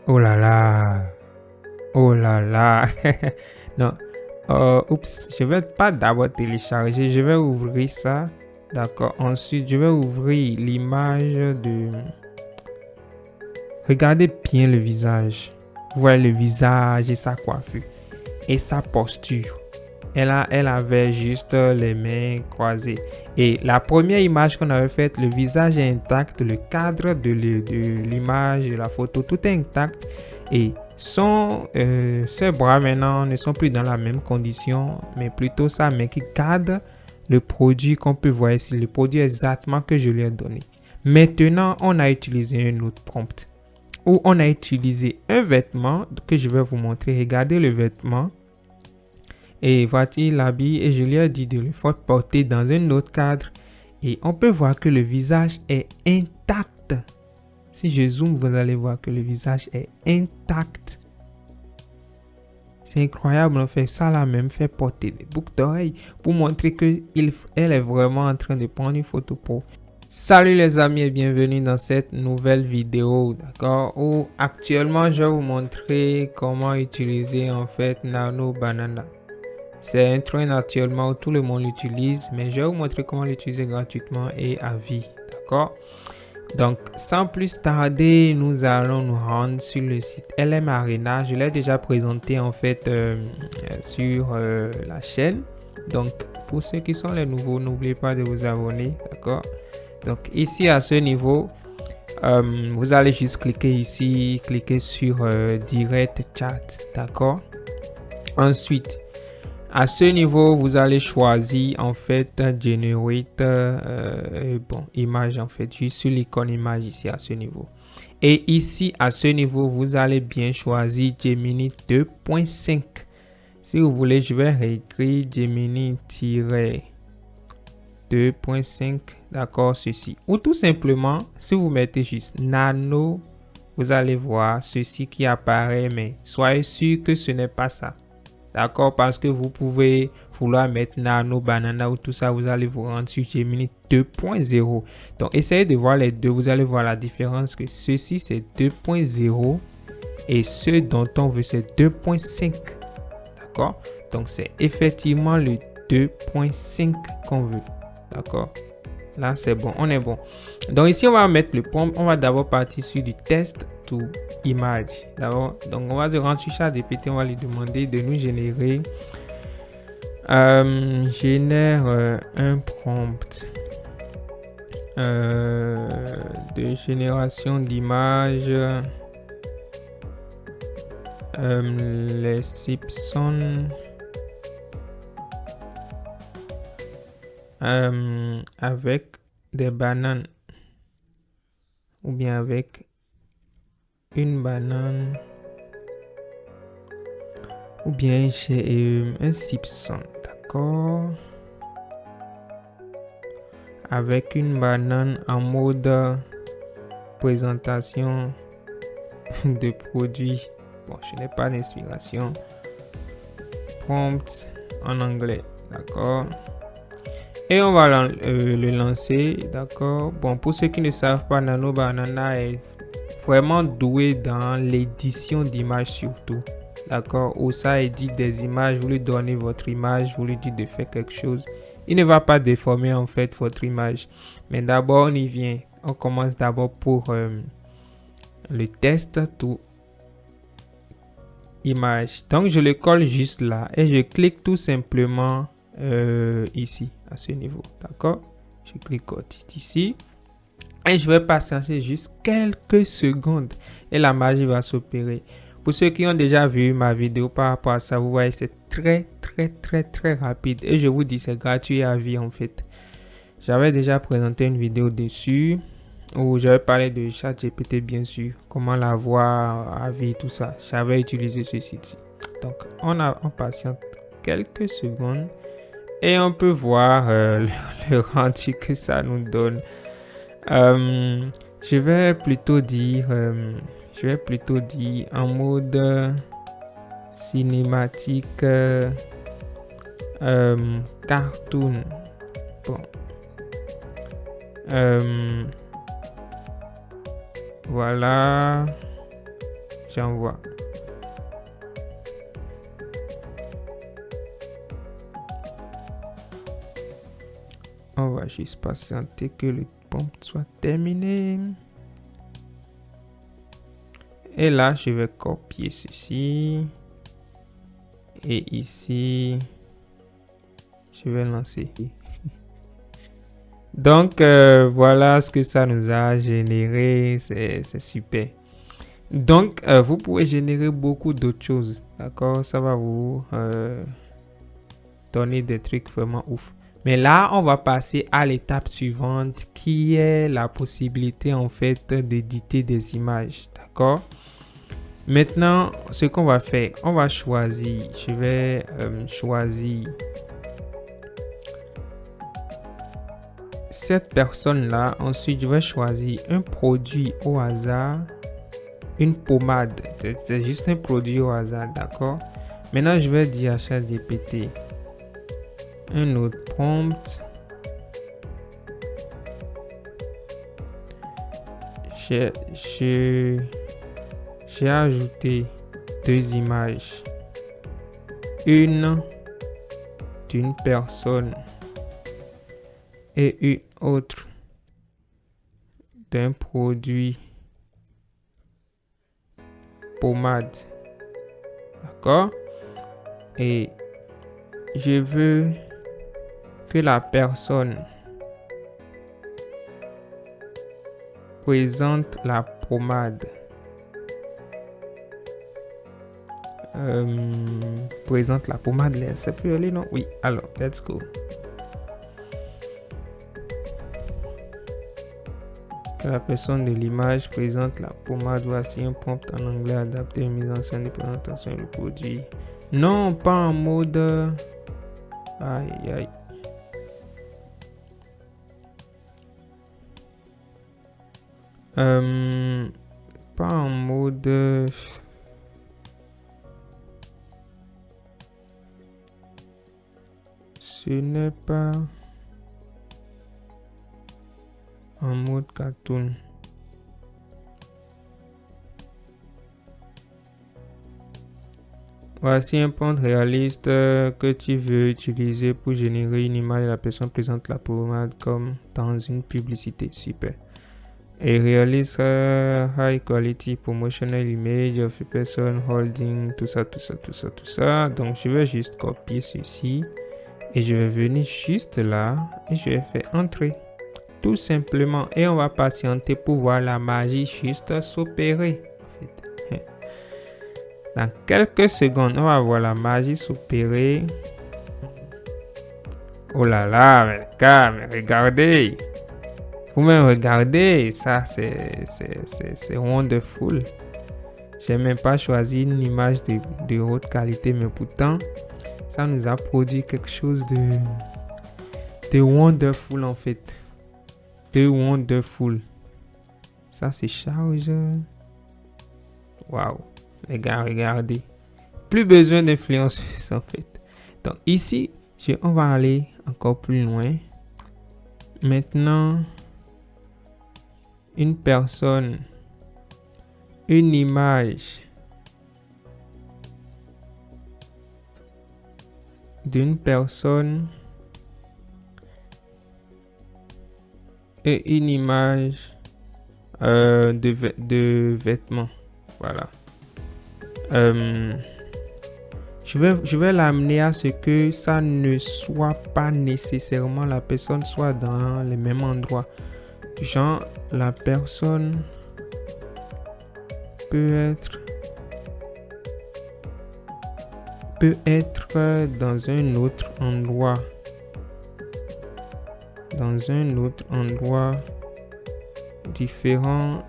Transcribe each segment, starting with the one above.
Oh là là. Oh là là. Non. Oups, je vais pas d'abord télécharger. Je vais ouvrir ça. D'accord. Ensuite, je vais ouvrir l'image de... Regardez bien le visage. Vous voyez le visage et sa coiffure. Et sa posture. Elle avait juste les mains croisées. Et la première image qu'on avait faite, le visage est intact, le cadre de l'image, de la photo, tout est intact. Et ses bras maintenant ne sont plus dans la même condition, mais plutôt sa main qui cadre le produit qu'on peut voir ici, le produit exactement que je lui ai donné. Maintenant, on a utilisé un autre prompt où on a utilisé un vêtement que je vais vous montrer. Regardez le vêtement. Et voici l'habit et je lui ai dit de le faire porter dans un autre cadre. Et on peut voir que le visage est intact. Si je zoome, vous allez voir que le visage est intact. C'est incroyable, on fait ça là même, fait porter des boucles d'oreilles pour montrer qu'elle est vraiment en train de prendre une photo pour. Salut les amis et bienvenue dans cette nouvelle vidéo, d'accord, où actuellement je vais vous montrer comment utiliser en fait Nano Banana. C'est un train actuellement où tout le monde l'utilise, mais je vais vous montrer comment l'utiliser gratuitement et à vie, d'accord? Donc, sans plus tarder, nous allons nous rendre sur le site LM Arena. Je l'ai déjà présenté en fait sur la chaîne. Donc, pour ceux qui sont les nouveaux, n'oubliez pas de vous abonner, d'accord? Donc, ici à ce niveau, vous allez juste cliquer ici, cliquer sur Direct Chat, d'accord? Ensuite, à ce niveau, vous allez choisir en fait Generate image en fait, juste sur l'icône image ici à ce niveau. Et ici à ce niveau, vous allez bien choisir Gemini 2.5. Si vous voulez, je vais réécrire Gemini-2.5, d'accord, ceci. Ou tout simplement, si vous mettez juste Nano, vous allez voir ceci qui apparaît, mais soyez sûr que ce n'est pas ça. D'accord, parce que vous pouvez vouloir mettre Nano, Banana ou tout ça, vous allez vous rendre sur Gemini 2.0. Donc, essayez de voir les deux, vous allez voir la différence que ceci c'est 2.0 et ce dont on veut c'est 2.5. D'accord, donc c'est effectivement le 2.5 qu'on veut. D'accord, là c'est bon, on est bon. Donc ici on va mettre le prompt, on va d'abord partir sur du test to image. D'abord, donc on va se rendre sur ChatGPT, on va lui demander de nous générer génère un prompt de génération d'images les Simpsons avec des bananes ou bien avec une banane ou bien j'ai un Simpson, d'accord, avec une banane en mode présentation de produits. Bon, je n'ai pas d'inspiration. Prompt en anglais, d'accord. Et on va le lancer, d'accord. Bon, pour ceux qui ne savent pas, Nano Banana est vraiment doué dans l'édition d'images surtout, d'accord. Où ça édite des images, vous lui donnez votre image, vous lui dites de faire quelque chose. Il ne va pas déformer en fait votre image. Mais d'abord, on y vient. On commence d'abord pour le test to image. Donc, je le colle juste là et je clique tout simplement ici à ce niveau, d'accord. Je clique ici et je vais patienter juste quelques secondes et la magie va s'opérer. Pour ceux qui ont déjà vu ma vidéo par rapport à ça, vous voyez c'est très rapide et je vous dis c'est gratuit à vie en fait. J'avais déjà présenté une vidéo dessus où j'avais parlé de ChatGPT bien sûr, comment l'avoir à vie, tout ça. J'avais utilisé ce site-ci. Donc on patiente quelques secondes et on peut voir le rendu que ça nous donne. Je vais plutôt dire en mode cinématique cartoon. Bon. Voilà. J'envoie. On va juste patienter que le prompt soit terminé. Et là, je vais copier ceci. Et ici, je vais lancer. Donc, voilà ce que ça nous a généré. C'est super. Donc, vous pouvez générer beaucoup d'autres choses. D'accord? Ça va vous donner des trucs vraiment ouf. Mais là, on va passer à l'étape suivante qui est la possibilité en fait d'éditer des images. D'accord? Maintenant, ce qu'on va faire, on va choisir, je vais choisir cette personne-là. Ensuite, je vais choisir un produit au hasard, une pommade. C'est juste un produit au hasard, d'accord? Maintenant, je vais dire à ChatGPT un autre prompt. J'ai ajouté deux images. Une d'une personne et une autre d'un produit pommade. D'accord? Et je veux que la personne présente la pommade. Présente la pommade, là, ça peut aller, non? Oui, alors, let's go. Que la personne de l'image présente la pommade. Voici un prompt en anglais adapté à une mise en scène de présentation du produit. Non, pas en mode... Aïe, aïe. Pas en mode... Ce n'est pas en mode cartoon. Voici un prompt réaliste que tu veux utiliser pour générer une image. La personne présente la pommade comme dans une publicité. Super. Et réalise high quality promotional image of a person holding tout ça. Donc je vais juste copier ceci et je vais venir juste là et je vais faire entrer tout simplement et on va patienter pour voir la magie juste s'opérer. En fait. Dans quelques secondes, on va voir la magie s'opérer. Oh là là, mais regardez. Vous-même regardez, ça c'est wonderful. J'ai même pas choisi une image de haute qualité, mais pourtant, ça nous a produit quelque chose de wonderful en fait. De wonderful. Ça se charge. Waouh. Les gars, regardez. Plus besoin d'influenceuse en fait. Donc ici, on va aller encore plus loin. Maintenant, une personne, une image d'une personne et une image de vêtements. Voilà. Je vais l'amener à ce que ça ne soit pas nécessairement la personne soit dans le même endroit. Genre, la personne peut être dans un autre endroit. Dans un autre endroit différent.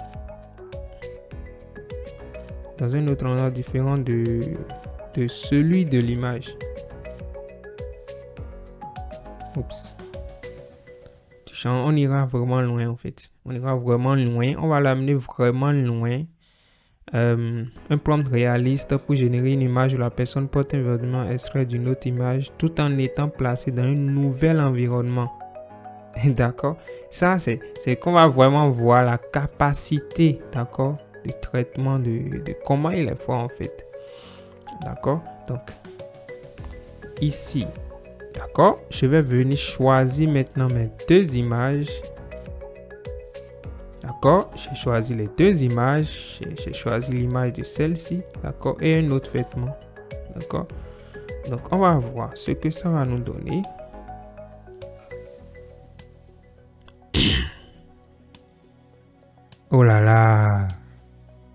Dans un autre endroit différent de celui de l'image. Oups. On ira vraiment loin en fait. On ira vraiment loin. On va l'amener vraiment loin. Un prompt réaliste pour générer une image où la personne porte un vêtement extrait d'une autre image tout en étant placé dans un nouvel environnement. D'accord? Ça, c'est qu'on va vraiment voir la capacité, d'accord, le traitement de comment il est fait en fait. D'accord? Donc, ici, d'accord? Je vais venir choisir maintenant mes deux images. D'accord? J'ai choisi les deux images. J'ai choisi l'image de celle-ci. D'accord? Et un autre vêtement. D'accord? Donc, on va voir ce que ça va nous donner. Oh là là.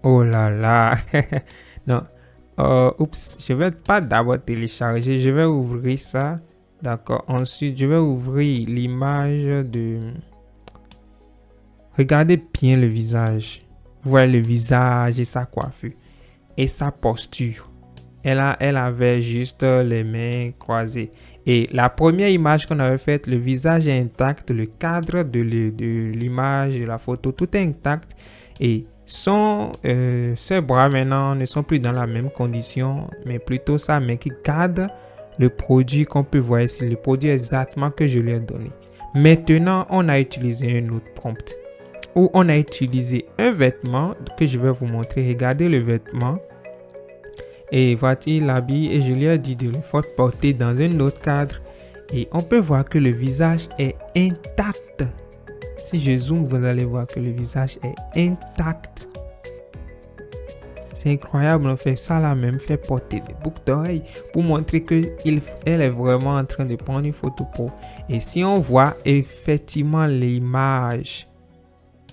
Oh là là. Non. Oups. Je vais pas d'abord télécharger. Je vais ouvrir ça. D'accord. Ensuite, je vais ouvrir l'image de... Regardez bien le visage. Vous voyez le visage et sa coiffure. Et sa posture. Elle avait juste les mains croisées. Et la première image qu'on avait faite, le visage est intact, le cadre de l'image, de la photo, tout est intact. Et ses bras maintenant ne sont plus dans la même condition, mais plutôt sa main qui garde le produit qu'on peut voir ici, le produit exactement que je lui ai donné. Maintenant, on a utilisé un autre prompt où on a utilisé un vêtement que je vais vous montrer. Regardez le vêtement. Et voici l'habit et je lui ai dit de le faire porter dans un autre cadre. Et on peut voir que le visage est intact. Si je zoome, vous allez voir que le visage est intact. C'est incroyable, on fait ça là même, fait porter des boucles d'oreilles pour montrer qu'elle est vraiment en train de prendre une photo pour. Et si on voit effectivement l'image,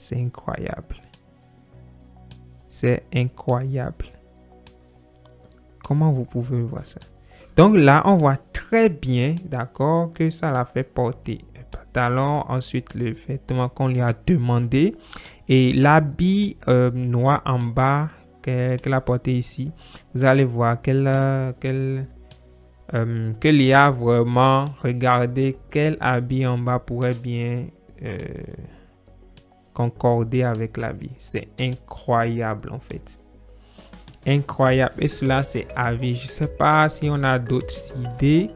c'est incroyable. C'est incroyable. Comment vous pouvez voir ça? Donc là, on voit très bien, d'accord, que ça l'a fait porter un pantalon. Ensuite, le vêtement qu'on lui a demandé. Et l'habit noir en bas qu'elle a porté ici. Vous allez voir que Léa vraiment regardé quel habit en bas pourrait bien concorder avec l'habit. C'est incroyable en fait. Incroyable. Et cela, c'est à vie. Je ne sais pas si on a d'autres idées.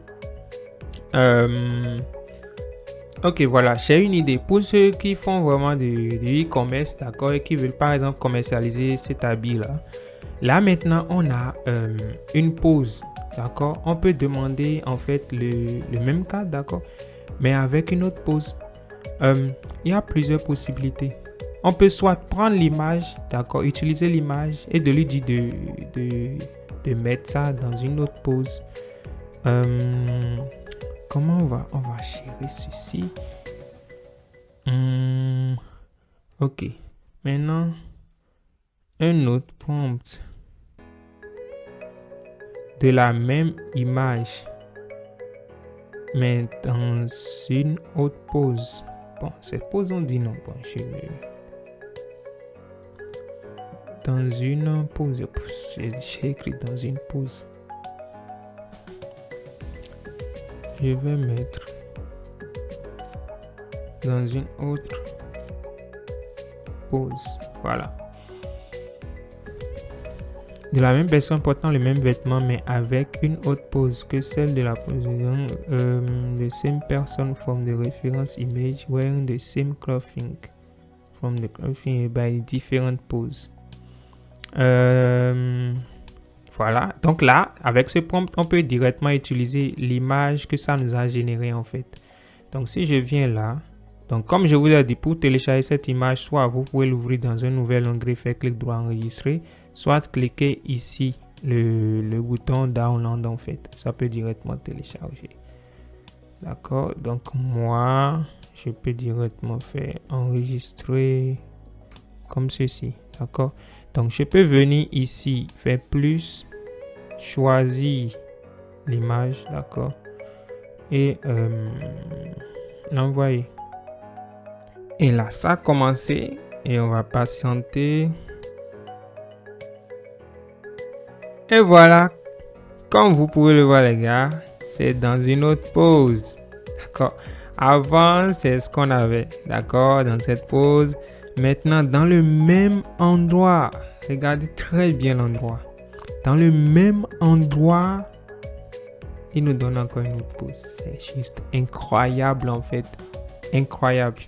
Ok, voilà. J'ai une idée. Pour ceux qui font vraiment du e-commerce, d'accord, et qui veulent par exemple commercialiser cet habit-là. Là, maintenant, on a une pause. D'accord. On peut demander en fait le même cadre, d'accord, mais avec une autre pause. Il y a plusieurs possibilités. On peut soit prendre l'image, d'accord, utiliser l'image et de lui dire de mettre ça dans une autre pose. Comment on va gérer ceci? Ok. Maintenant, un autre prompt de la même image, mais dans une autre pose. Bon, cette pose, on dit non. Bon, dans une pause. J'ai écrit dans une pause. Je vais mettre dans une autre pause. Voilà. De la même personne portant le même vêtement mais avec une autre pose que celle de la position. The same person from the reference image wearing the same clothing from the clothing by different poses. Voilà. Donc là, avec ce prompt, on peut directement utiliser l'image que ça nous a généré en fait. Donc si je viens là, donc comme je vous ai dit, pour télécharger cette image, soit vous pouvez l'ouvrir dans un nouvel onglet, faire clic droit enregistrer, soit cliquer ici le bouton download en fait. Ça peut directement télécharger. D'accord. Donc moi, je peux directement faire enregistrer comme ceci. D'accord. Donc je peux venir ici, faire plus, choisir l'image, d'accord, et l'envoyer. Et là, ça a commencé et on va patienter. Et voilà, comme vous pouvez le voir les gars, c'est dans une autre pose. D'accord. Avant, c'est ce qu'on avait, d'accord, dans cette pose. Maintenant, dans le même endroit, regardez très bien l'endroit. Dans le même endroit, il nous donne encore une autre pose. C'est juste incroyable en fait. Incroyable.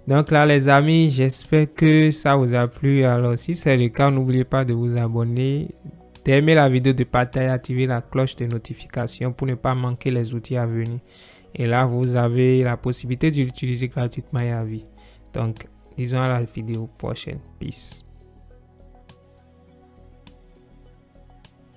Donc là les amis, j'espère que ça vous a plu. Alors si c'est le cas, n'oubliez pas de vous abonner, d'aimer la vidéo, de partager, activer la cloche de notification pour ne pas manquer les outils à venir. Et là vous avez la possibilité de l'utiliser gratuitement et à vie. Donc disons à la vidéo prochaine. Peace.